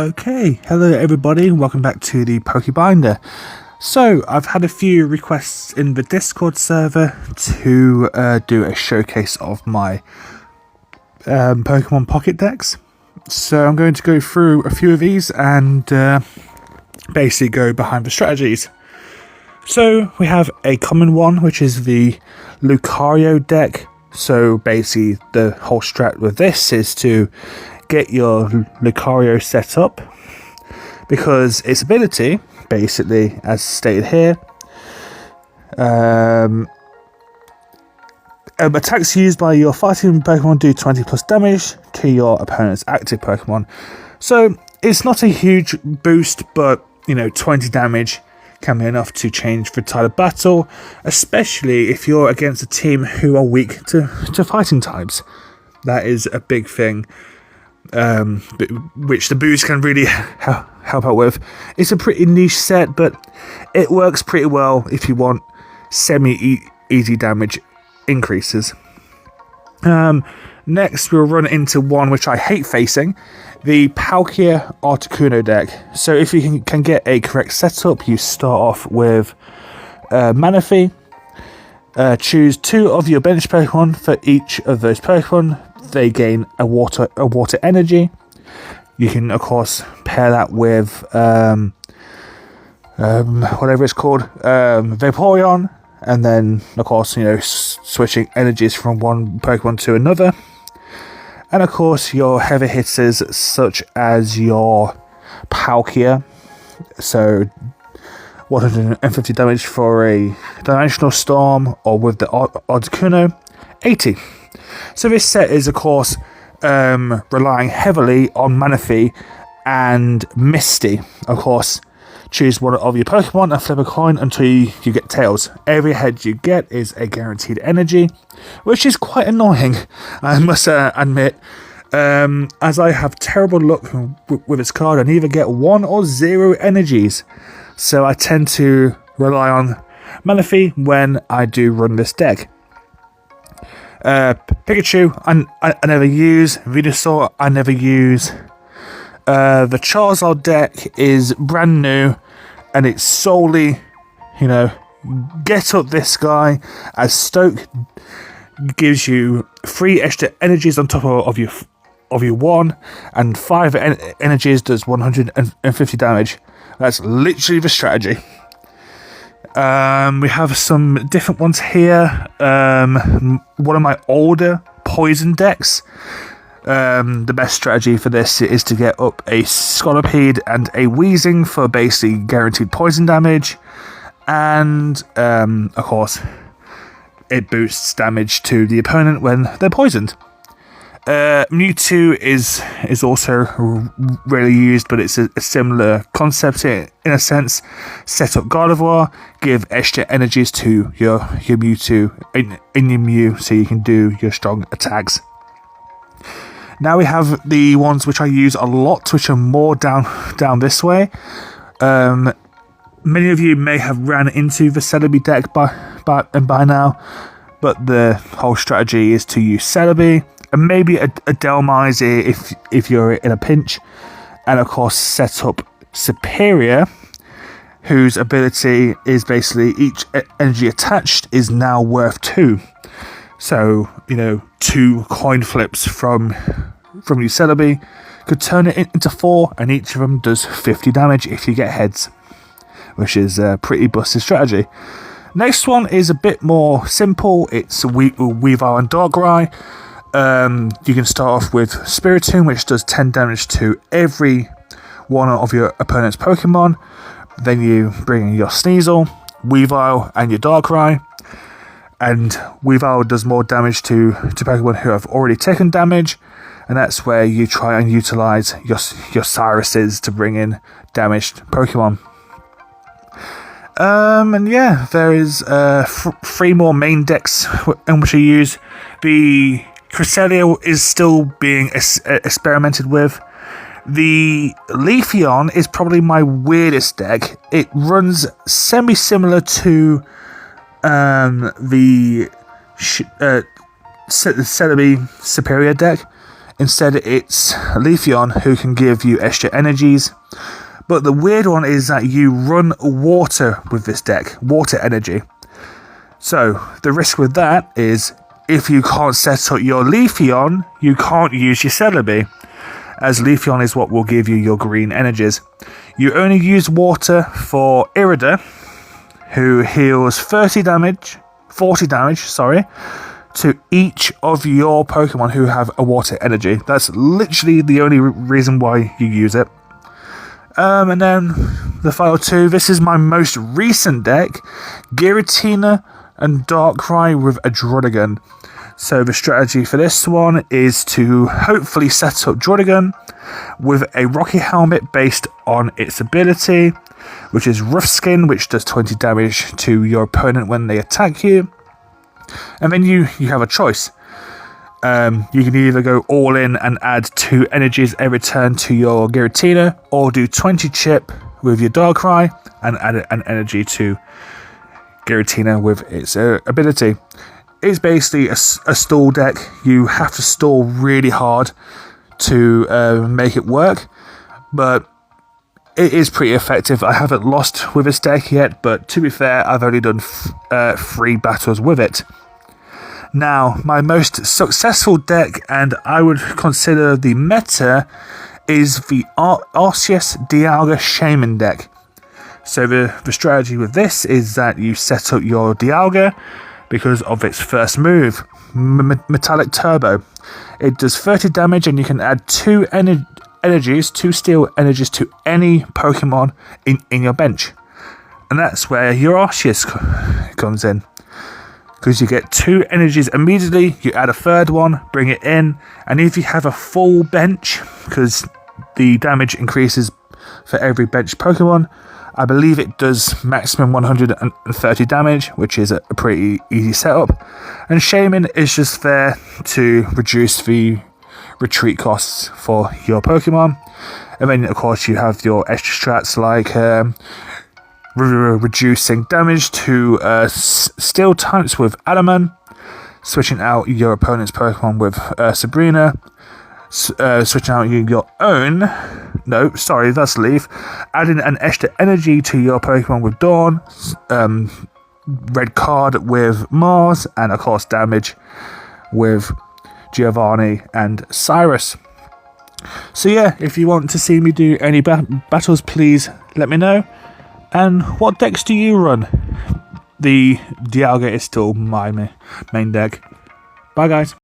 Okay, hello everybody, welcome back to the Pokebinder. So, I've had a few requests in the Discord server to do a showcase of my Pokemon Pocket decks. So I'm going to go through a few of these and basically go behind the strategies. So we have a common one, which is the Lucario deck. So basically the whole strat with this is to get your Lucario set up, because its ability, basically, as stated here, attacks used by your fighting Pokemon do 20 plus damage to your opponent's active Pokemon. So it's not a huge boost, but 20 damage can be enough to change the tide of battle, especially if you're against a team who are weak to fighting types. That is a big thing, which the boost can really help out with. It's a pretty niche set, but it works pretty well if you want semi-easy damage increases. Next, we'll run into one which I hate facing, the Palkia Articuno deck. So if you can get a correct setup, you start off with Manaphy. Choose 2 of your bench Pokemon. For each of those Pokemon, they gain a water energy. You can, of course, pair that with whatever it's called, Vaporeon, and then, of course, switching energies from one Pokemon to another. And, of course, your heavy hitters such as your Palkia. So 150 damage for a Dimensional Storm, or with the Articuno, 80. So this set is, of course, relying heavily on Manaphy and Misty. Of course, choose one of your Pokemon and flip a coin until you get tails. Every head you get is a guaranteed energy, which is quite annoying, I must admit, as I have terrible luck with this card. I either get 1 or 0 energies, so I tend to rely on Manaphy when I do run this deck. Pikachu, I never use. Venusaur, I never use. The Charizard deck is brand new, and it's solely, get up this guy, as Stoke gives you 3 extra energies on top of your 1, and 5 energies does 150 damage. That's literally the strategy. We have some different ones here. One of my older poison decks. The best strategy for this is to get up a Scolipede and a Weezing for basically guaranteed poison damage, and of course it boosts damage to the opponent when they're poisoned. Mewtwo is also rarely used, but it's a similar concept in a sense. Set up Gardevoir, give extra energies to your Mewtwo in your Mew, so you can do your strong attacks. Now we have the ones which I use a lot, which are more down this way. Many of you may have ran into the Celebi deck by now, but the whole strategy is to use Celebi, and maybe a Dhelmise if you're in a pinch, and of course set up Superior, whose ability is basically each energy attached is now worth 2. So 2 coin flips from your Celebi could turn it into 4, and each of them does 50 damage if you get heads, which is a pretty busted strategy. Next one is a bit more simple. It's Weavile and Darkrai. You can start off with Spiritomb, which does 10 damage to every one of your opponent's Pokemon. Then you bring in your Sneasel, Weavile, and your Darkrai. And Weavile does more damage to Pokemon who have already taken damage, and that's where you try and utilize your Cyruses to bring in damaged Pokemon. And yeah, there is 3 more main decks in which I use. The Cresselia is still being experimented with. The Leafeon is probably my weirdest deck. It runs semi-similar to the Celebi Superior deck, Instead, it's Leafeon who can give you extra energies. But the weird one is that you run water with this deck, water energy. So the risk with that is if you can't set up your Leafeon, you can't use your Celebi, as Leafeon is what will give you your green energies. You only use water for Irida, who heals 40 damage, to each of your Pokemon who have a water energy. That's literally the only reason why you use it. And then the final two, this is my most recent deck, Giratina and Darkrai with a Druddigon. So the strategy for this one is to hopefully set up Druddigon with a Rocky Helmet based on its ability, which is Rough Skin, which does 20 damage to your opponent when they attack you. And then you have a choice. You can either go all in and add 2 energies every turn to your Giratina, or do 20 chip with your Darkrai and add an energy to Giratina with its ability. It's basically a stall deck. You have to stall really hard to make it work, but it is pretty effective. I haven't lost with this deck yet, but to be fair, I've only done 3 battles with it. Now, my most successful deck, and I would consider the meta, is the Arceus Dialga Shaman deck. So the strategy with this is that you set up your Dialga because of its first move, Metallic Turbo. It does 30 damage and you can add 2 energies, 2 steel energies to any Pokemon in your bench. And that's where your Arceus comes in. Because you get 2 energies immediately, you add a third one, bring it in, and if you have a full bench, because the damage increases for every bench Pokemon, I believe it does maximum 130 damage, which is a pretty easy setup. And Shaman is just there to reduce the retreat costs for your Pokemon. And then, of course, you have your extra strats like reducing damage to steel types with Adaman, switching out your opponent's Pokemon with Sabrina, switching out your own. No, sorry, that's Leaf. Adding an extra energy to your Pokemon with Dawn, red card with Mars, and of course damage with Giovanni and Cyrus. So yeah, if you want to see me do any battles, please let me know. And what decks do you run? The Dialga is still my main deck. Bye guys.